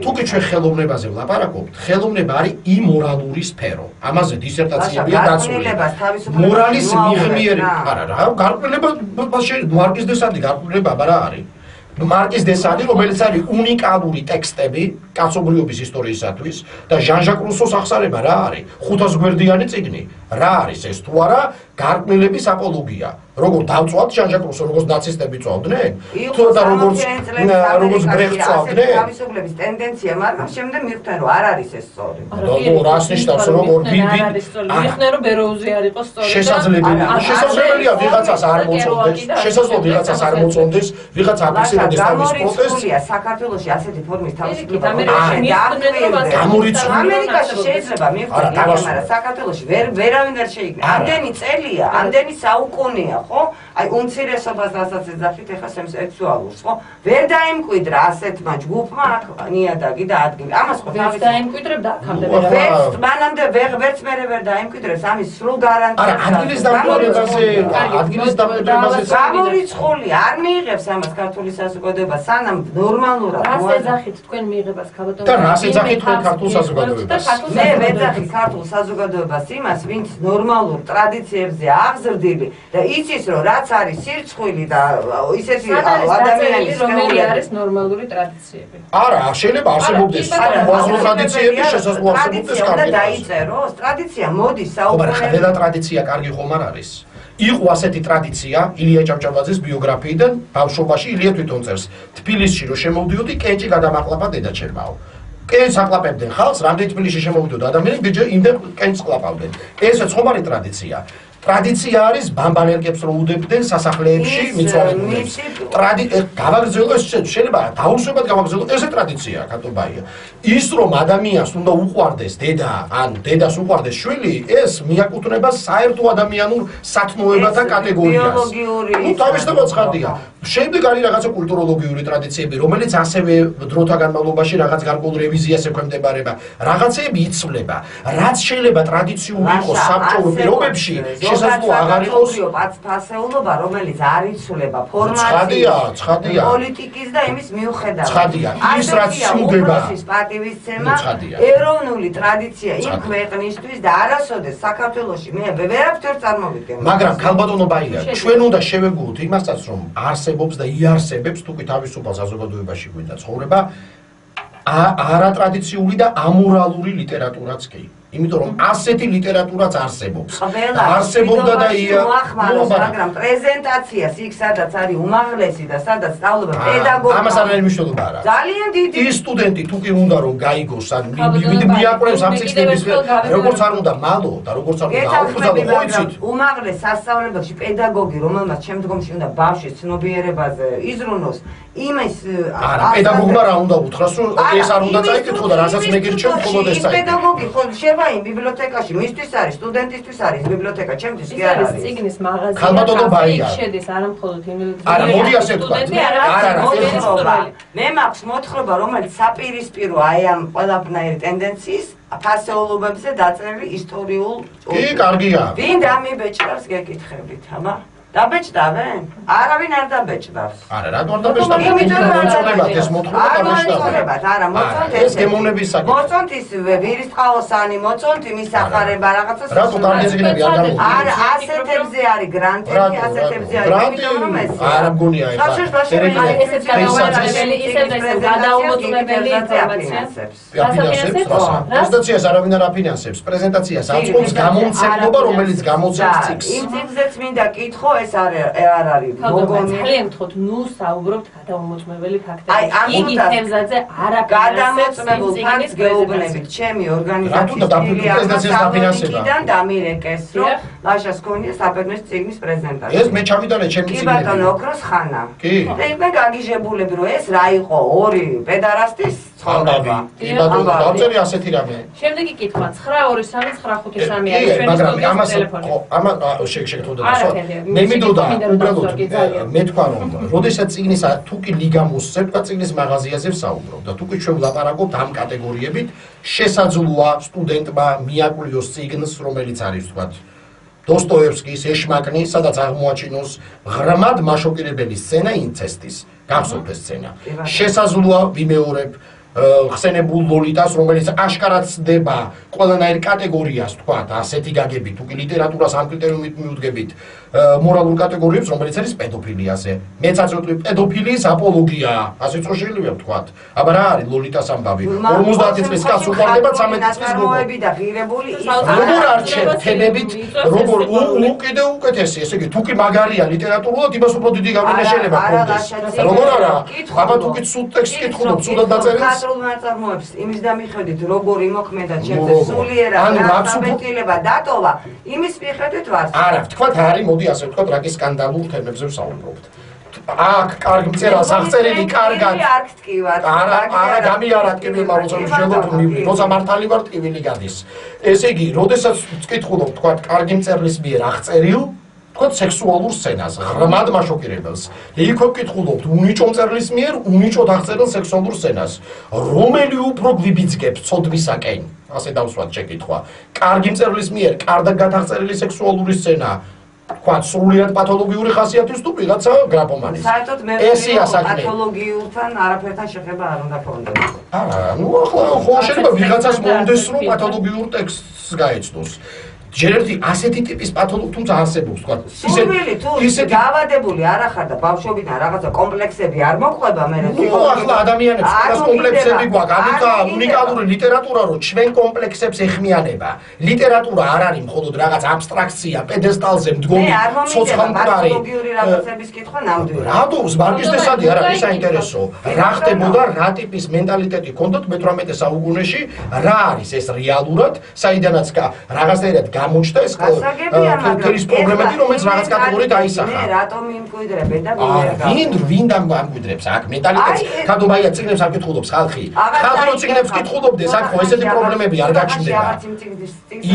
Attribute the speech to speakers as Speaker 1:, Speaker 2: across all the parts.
Speaker 1: თუკი ჩვენ ხელოვნებაზე ვლაპარაკობთ, ხელოვნება არის იმორალური სფერო. ამაზე დისერტაციებია დაცული. მორალის მიღმიერი, არა, გარკვევლება მარკიზ დე სადი გარკვევლება რა არის? მარკიზ დე სადი, რომელიც არის უნიკალური ტექსტები კაცობრიობის ისტორიისათვის და ჟან-ჟაკ რუსოს აღსარება რა არის? 500 გვერდიანი წიგნი. რა არის ეს თუ არა გარკვევლების აპოლოგია? როგორ დავწვავთ ჟან-ჟაკ რუსო, როგორც ნაცისტები წვავდნენ? თუ და როგორც ბრეხტი წვავდნენ?
Speaker 2: თავისუფლების ტენდენცია, მაგრამ შემდეგ მიხვდნენ რომ არ არის ეს სწორი.
Speaker 1: რას ნიშნავს როგორ
Speaker 3: მიხვდნენ რომ ბეროუზი არ იყოს სწორი.
Speaker 1: შესაძლებელია ვიღაცას არ მოწონდეს, შესაძლოა ვიღაცას არ მოწონდეს, ვიღაცა აფიქსირებდეს თავის პროტესტს.
Speaker 2: საქართველოში ასეთი ფორმის თავისუფლება
Speaker 1: ამერიკაში
Speaker 2: შეიძლება მიხვდნენ, მაგრამ საქართველოში ვერავინ არ შეიგნა. ამდენი წელია, ამდენი საუკუნეა, ხო? აი უმცირესობას რასაც ეძახით ახლა სექსუალურს, ხო? ვერ დაიმკვიდრა ასეთმა ჯგუფმა აქ ნიადაგი და ადგილი. ამას ხო
Speaker 3: თავის დაიმკვიდრებდა აქამდე
Speaker 2: მანამდე ვერც ვერ დაიმკვიდრებს ამის სრულ გარანტიას.
Speaker 1: არა, ადგილის დამკვიდრებაზე
Speaker 2: გამორიცხული არ მიიღებს ამას ქართული საზოგადოება სანამ ნორმალურად
Speaker 3: რას ეძახით თქვენ მიიღებას ქალბატონო?
Speaker 1: და რას ეძახით თქვენ ქართულ საზოგადოებას?
Speaker 2: მე ვეძახი ქართულ საზოგადოებას იმას, ვინც ნორმალურ ტრადიციებზე აღზრდილი და იცის რომ რაც არის სირცხვილი და ისეთი ადამიანის
Speaker 3: რომელი არის ნორმალური ტრადიციები.
Speaker 1: არა, შეიძლება არსებობდეს უაზრო ტრადიციები, შესაძლოა არსებობდეს კარგი.
Speaker 2: დაიწეროს ტრადიცია მოდის საუკუნეებში.
Speaker 1: ხდება ტრადიცია კარგი ხომ არ არის? იყო ასეთი ტრადიცია ილია ჭავჭავაძის ბიოგრაფიიდან, ბავშვობაში ილია თვითონ წერს. თბილისში რომ შემოვდიოდი, კენჭი გადამაყლაპა დედაჩერმაო. კენჭს აყლაპებდნენ ხალხს, რამდენი თბილისში შემოვიდოდა ადამიანი, იმდენ კენჭს ყლაპავდნენ. ესეც ხომ არის ტრადიცია? ტრადიცია არის ბამბანერგებს რო უდებდნენ სასახლეებში მიცვალებულებს. გავაგრძელოს შეიძლება დაუსვებად გავაგრძელოს ესე ტრადიცია კატობაია. ის რომ ადამიანს უნდა უყვარდეს დედა ან დედას უყვარდეს შვილი, ეს მიაკუთვნება საერთო ადამიანურ სათნოებათა კატეგორიას. ნუ თავისთავად ცხადია. შემდეგ არის რაღაცა კულტუროლოგიური ტრადიციები, რომელიც ასევე დროთა განმავლობაში რაღაც გარკვეულ რევიზიას ექვემდებარება. რაღაცეები იცვლება. რაც შეიძლება ტრადიციული იყოს საბჭოურ პირობებში, შესაძლოა აღარ იყოს
Speaker 2: ფასეულობა, რომელიც არ იცვლება ფორმაციის, პოლიტიკის და იმის მიუხედავად.
Speaker 1: ცხადია, ის რაც სრულდება
Speaker 2: პატივისცემა, ეროვნული ტრადიცია იმ ქვეყნისთვის და არასოდეს საქართველოში მე ვერაფერ წარმოვიდგენ.
Speaker 1: მაგრამ ქალბატონო ბაია, ჩვენ უნდა შევეგუოთ იმასაც, რომ არსებობს და იარსებებს თუკი თავისუფალ საზოგადოებაში გვინდა ცხოვრება არატრადიციული და ამორალური ლიტერატურაც კი. იმიტომ რომ ასეთი ლიტერატურაც არსებობს. არსებობდა და
Speaker 2: მაგრამ პრეზენტაციას იქ სადაც არის უმაღლესი და სადაც სწავლება პედაგოგი.
Speaker 1: ამას არ მნიშვნელობა არა.
Speaker 2: ძალიან დიდი.
Speaker 1: ის სტუდენტი თუ კი უნდა რომ გაიგოს ან მიაკვრევს ამ სისტემის როგორც არ უნდა მალო და როგორც არ უნდა აუხსნადო ხოიცით.
Speaker 2: უმაღლეს სასწავლებელში პედაგოგი, რომელმაც შემდგომში უნდა ბავშვის ცნობიერებაზე იზრუნოს, იმის
Speaker 1: არა, პედაგოგმა რა უნდა უთხრას, რომ ეს არ უნდა წაიკითხო და რასაც მე გირჩევ, მხოლოდ ეს წაიკითხო.
Speaker 2: პედაგოგი ხო იმ ბიბლიოთეკაში მისთვის არის, სტუდენტისთვის არის ბიბლიოთეკა, ჩემთვის კი არ არის.
Speaker 3: წიგნის მაღაზია.
Speaker 1: ქალბატონო ბაია.
Speaker 3: შედის არა მხოლოდ
Speaker 1: არა, მოდი ასე ვთქვა.
Speaker 2: მე მაქვს მოთხრობა, რომელიც საპირისპირო აი ამ ყველაფერნაირი ტენდენციის ფასეულობებზე დაწერილი ისტორიულ.
Speaker 1: კი, კარგია.
Speaker 2: ვინ დამიბეჭდავს გეკითხებით, აბა? დაბეჭდავენ? არავინ არ დაბეჭდავს.
Speaker 1: არა, რატო არ დაბეჭდავენ? მოწონებათ ეს მოთხრობა
Speaker 2: დაბეჭდავენ. არა, მოწონთ
Speaker 1: ეს გემოვნების საკითხი.
Speaker 2: მოწონთ ის ვირისწყალოსანი, მოწონთ იმის ახარება, რაღაცა.
Speaker 1: რატო კარგი წიგნები არ გამოვიდა?
Speaker 2: არა, ასეთებზე არის გრანტები, ასეთებზე არის. იმიტომ რომ ეს
Speaker 1: არა მგონია ეხლა.
Speaker 3: ისევ გადაუმოწმებელი ინფორმაციას.
Speaker 1: პრეზენტაციას არავინ არ აფინანსებს. პრეზენტაციას აწყობს გამომცემლობა, რომელიც გამოცემს წიგნს.
Speaker 2: იმ წიგნზეც მინდა კითხო, ეს არ არის მოგონი.
Speaker 3: ძალიან გთხოვთ, ნუ საუბრობთ გადაუმოწმებელი ფაქტებზე.
Speaker 2: აი,
Speaker 3: იგი თემზაძე
Speaker 2: გადამოწმებულ ფაქტს გეუბნებით. ჩემი ორგანიზაციის ფილიალიდან დამირეკეს, რომ ლაშას ქონია საბერძნეთის წიგნის პრეზენტაცია.
Speaker 1: ეს მე ჩავიტანე ჩემი წიგნები.
Speaker 2: კი ბატონო, ოქროს ხანა.
Speaker 1: კი.
Speaker 2: და იყვნენ გაგიჟებულები, რომ ეს რა იყო, ორი პედარასტის ცხოვრება.
Speaker 1: კი ბატონო, დავწერი ასეთი რამე.
Speaker 3: შემდეგი კითხვა 9239553 არის ჩვენი
Speaker 1: ამას შეგეთხოვდა დასვა. მე მინდოდა უბრალოდ მე თქვა რომ როდესაც წიგნის თუ კი ლიგა მოსწევთ და წიგნის მაღაზიაზე ვსაუბრობ და თუ კი ჩვენ ვლაპარაკობთ ამ კატეგორიებით შესაძლოა სტუდენტმა მიაკვლიოს წიგნს რომელიც არის თქვა დოსტოევსკის ეშმაკნის, სადაც აღმოაჩინოს ღრმად მაშოკირებელი სცენა ინცესტის, გახსოვთ ეს სცენა. შესაძლოა ვიმეორებ ხსენებულ ლოლიტას, რომელიც აშკარად ცდება ყველანაირ კატეგორიას, თქვა, ასეთი გაგებით, თუ კი ლიტერატურას ამ კრიტერიუმით მიუდგებით, მორალურ კატეგორიებს, რომელიც არის პედოფილიაზე. მეც აწევდი პედოფილიის აპოლოგიაა, ასე ხო შეიძლება ვთქვათ. აბა რა არის ლოლიტას ამბავი? 50 წლის კაცს უყვარდება 13 წლის გოგო.
Speaker 2: და ღირებული
Speaker 1: როგორ არჩევ თემებით, როგორ უკიდე უკეთესი, ესე იგი, თუ კი მაგარია ლიტერატურულად, იმას უფრო დიდი გავლენა შეიძლება ჰქონდეს. როგორ არა? აბა თუ კი სულ ტექსტს კითხულობ, სულად დაწერილს
Speaker 2: ნაწარმოებს იმის და მიხედვით როგორი მოქმედა ჩემზე სულიერად გასაბეთილება დატოვა იმის მიხედვით ვარ
Speaker 1: არა ვთქვათ არის მოდი ასე ვთქვათ რაკი სკანდალურ თემებზე ვსაუბრობთ აქ კარგი მწერალს აღწერილი კარგად
Speaker 2: არ გტკივარ
Speaker 1: არა გამიარა ტკივილი მაგრამ როცა მართალი ვარ ტკივილი გადის ესე იგი როდესაც ვკითხულობ ვთქვათ კარგი მწერლის მიერ აღწერილ თქვა სექსუალურ სცენას, ღრმად მაშოკირებელს. იქ ვკითხულობთ უნიჭო მწერლის მიერ უნიჭოდ აღწერილ სექსუალურ სცენას, რომელი უფრო გვიბიძგებს ცოდვისაკენ, ასე დავსვათ შეკითხვა. კარგი მწერლის მიერ კარგად გადაღწერილი სექსუალური სცენა, თქვა სრულიად პათოლოგიური ხასიათის თუ ვიღაცა გრაფომანის.
Speaker 2: საერთოდ მე პათოლოგიურთან არაფერთან შეხება არ უნდა ქონდეს.
Speaker 1: არა, ნუ ახლა ხო შეიძლება ვიღაცას მომდეს რომ პათოლოგიურ ტექსტს გაეცნოს. ჯერ ერთი ასეთი ტიპის პათოლოგი თუმცა არსებობს თქვა
Speaker 2: ისეთი დაავადებული არ ახარ და ბავშვობიდან რაღაცა კომპლექსები არ მოყვება მე
Speaker 1: ნუ ახლა ადამიანებს ყველა კომპლექსები გვაქვს ამიტომ უნიკალური ლიტერატურა რომ ჩვენ კომპლექსებს ეხმიანება ლიტერატურა არ არის მხოლოდ რაღაც აბსტრაქცია პედესტალზე მდგომი ცოცხალმკვდარი
Speaker 2: პათოლოგიური რაღაცების კითხვა ნამდვილად
Speaker 1: რატო ზმარგისდესადი არ არის საინტერესო რა ხდებოდა რა ტიპის მენტალიტეტი ჰქონდათ მე-18 საუკუნეში რა არის ეს რეალურად საიდანაც რაღაცნაირად გამოჩნდა ეს თელის პრობლემები, რომელიც რაღაც კატეგორიით აისახა.
Speaker 2: მე რატომ იმკვიდრებენ და
Speaker 1: ვინ ამკვიდრებს აქ მენტალიტეტს? ხადობაია ციგნებს არ კითხულობს ხალხი. ხალხი რო ციგნებს კითხულობდეს, აქ ხო ესეთი პრობლემები არ გაჩნდება.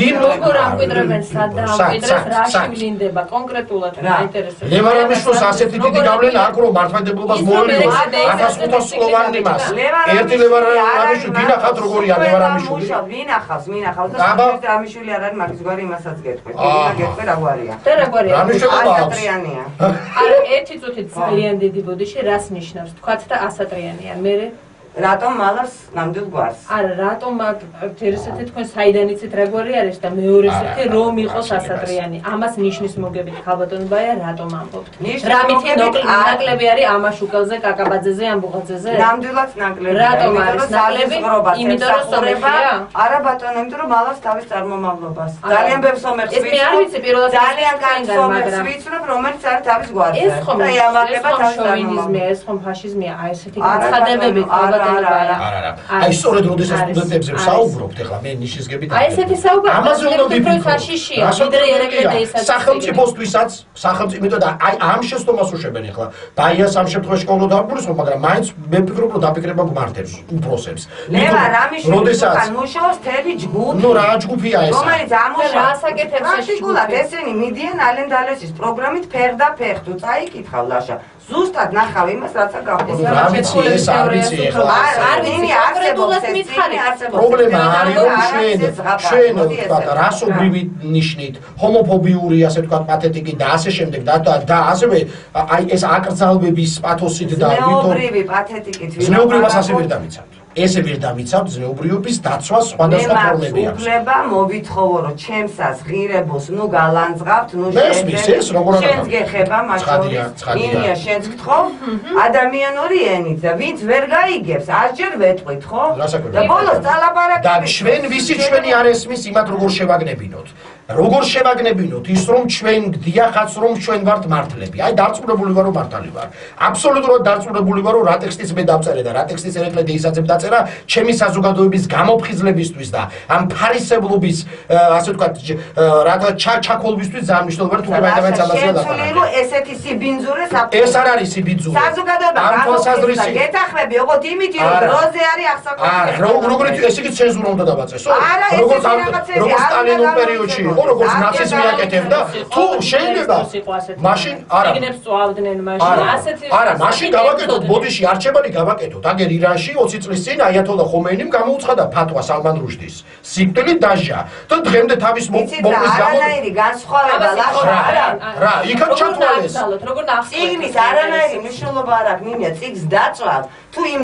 Speaker 3: იმ როგორ ამკვიდრებენ, სად ამკვიდრებს, რაში ვლინდება კონკრეტულად რა ინტერესებს.
Speaker 1: ლევარამიშვილს ასეთი დიდი გავლენა აქვს, რომ მართლმადიდებლობას მოელოს 1500 სლოვანი მას. ერთი ლევარამიშვილი გინახავთ როგორია ლევარამიშვილი?
Speaker 2: ვინ ახავს და ლევარამიშვილი არ არის მაგის იმასაც გეტყვით. იგივე გეტყვი რა გვარია.
Speaker 3: და რა გვარია?
Speaker 2: ასატრიანია.
Speaker 3: არა, ერთი წუთით ძალიან დიდი ბოდიში რას ნიშნავს? თქვათ და ასატრიანია. მე
Speaker 2: რატომ მალავს ნამდვილ გვარს?
Speaker 3: არა, რატომ ერთერთი თქვენ საიდან იცით რა გვარი არის და მეორე ერთი რომ იყოს ასატრიანი. ამას ნიშნის მოგებით ხალბატონებია, რატომ ამბობთ? რამითი ნაკლები არის ამაშუკელზე, კაკაბაძეზე, ამბუღაძეზე?
Speaker 2: ნამდვილად ნაკლები.
Speaker 3: რატომ არის ნაკლები? იმიტომ რომ სწორებია?
Speaker 2: არა ბატონო, იმიტომ რომ მალავს თავის წარმომავლობას. ძალიან ბევრ სომეხს
Speaker 3: ვიცნობ. ეს მე არ ვიცი პირველად
Speaker 2: ძალიან კარგი სომეხს ვიცნობ, რომელიც არის თავის გვარზე.
Speaker 3: ეს ხომ შოვინიზმია, ეს ხომ ფაშიზმია, აი ესეთი განცხადებები
Speaker 1: არა. აი სწორედ როდესაც სტუდენტებზე ვსაუბრობთ, ახლა მე ნიშნისგებით
Speaker 3: აი ესეთი საუბარი
Speaker 1: ამაზე უნდა ვიფიქროთ.
Speaker 3: ფაშიშია, ვიდრე ერეკლედეისაც.
Speaker 1: სახელმწიფოსთვისაც, იმიტომ და აი ამ შეცდომას უშვებენ ახლა. ბაიას ამ შემთხვევაში კონკრეტულად დაგვიგულისხმობ, მაგრამ მაინც მე ვფიქრობ, რომ დაფიქრება გმართებს, უფროსებს.
Speaker 2: ლევა რამიშვილთან მუშაობს თელი ჯგუფი.
Speaker 1: ნუ რა ჯგუფია ეს?
Speaker 2: რომელიც ამუშავებს
Speaker 3: ასაკეთებს
Speaker 2: პრაქტიკულად ესენი მიდიან ალენდალესის პროგრამით ფეხ და ფეხ თუ წაიკითხავ ლაშა. ზუსტად ნახავ იმას, რაცა გავხდეს.
Speaker 1: რა ვიცი ეს არ ვიცი ახლა.
Speaker 2: არ ვიცი აკრედულად მითხარი
Speaker 1: პრობლემა არის რომ ჩვენ ვთქვათ რასობრივი ნიშნით, ჰომოფობიური ასე ვთქვათ პათეტიკით და ასე შემდეგ და ასევე აი ეს აკრძალვების პათოსით და
Speaker 2: ზნეობრივი პათეტიკით
Speaker 1: ზნეობრიობას ასე ვერ დამიცავთ. ესე ვერ დამიცავთ ზნეობრიობის დაცვა სხვადასხვა ფორმები აქვს.
Speaker 2: უფლება მოვითხოვო რომ ჩემსას ღირებულს ნუ გალანძღავთ, ნუ შენს გეხება მაშინ მინია შენს გთხოვ ადამიანური ენით და ვინც ვერ გაიგებს ასჯერ ვეტყვით ხო? და ბოლოს წალაპარაკები
Speaker 1: და ჩვენ ვისი ჩვენი არ ესმის იმათ როგორ შევაგნებინოთ. როგორ შევაგნებინოთ ის რომ ჩვენ გდიახაც რომ ჩვენ ვართ მართლები. აი დარწმუნებული ვარ რომ მართალი ვარ. აბსოლუტურად დარწმუნებული ვარ რომ რა ტექსტიც მე დავწერე და რა ტექსტიც ერეკლე ისაცებ დაწერა ჩემი საზოგადოების გამოფხიზლებისთვის და ამ ფარისებლობის ასე ვთქვათ რათა ჩაქოლვისთვის ძალიან მნიშვნელოვანი თუ ადამიანს ამაზე
Speaker 2: ლაპარაკი. რომ ესეთი სიბინძურე
Speaker 1: ეს არ არის სიბინძურე.
Speaker 2: საზოგადოება გამოფხიზდა გეთახმები ოღონდ იმით რომ დროზე არის აღსაკვეთი.
Speaker 1: როგორ ეს იგი ცენზურა უნდა დავაწესო? როგორ სტალინურ პერიოდში როგორც ნაციზმი აკეთებდა, თუ შეიძლება მაშინ არა.
Speaker 3: ციგნებს წვავდნენ მაშინ, ასეთი
Speaker 1: არა, მაშინ გავაკეთოთ, ბოდიში არჩევანი გავაკეთოთ. აგერ ირანში 20 წლის წინ წინ აიათოლა ხომეინიმ გამოუცხადა ფატვა სალმან რუშდის. სიკვდილით დასჯა და დღემდე თავის მოკლის გამო
Speaker 2: არანაირი განსხვავება
Speaker 1: რა, იქაც ჩათვალეს.
Speaker 3: როგორ ნახსოვთ?
Speaker 2: წიგნის არანაირი მნიშვნელობა არ აქვს, ნინია, წიგს დაწვავ თუ იმ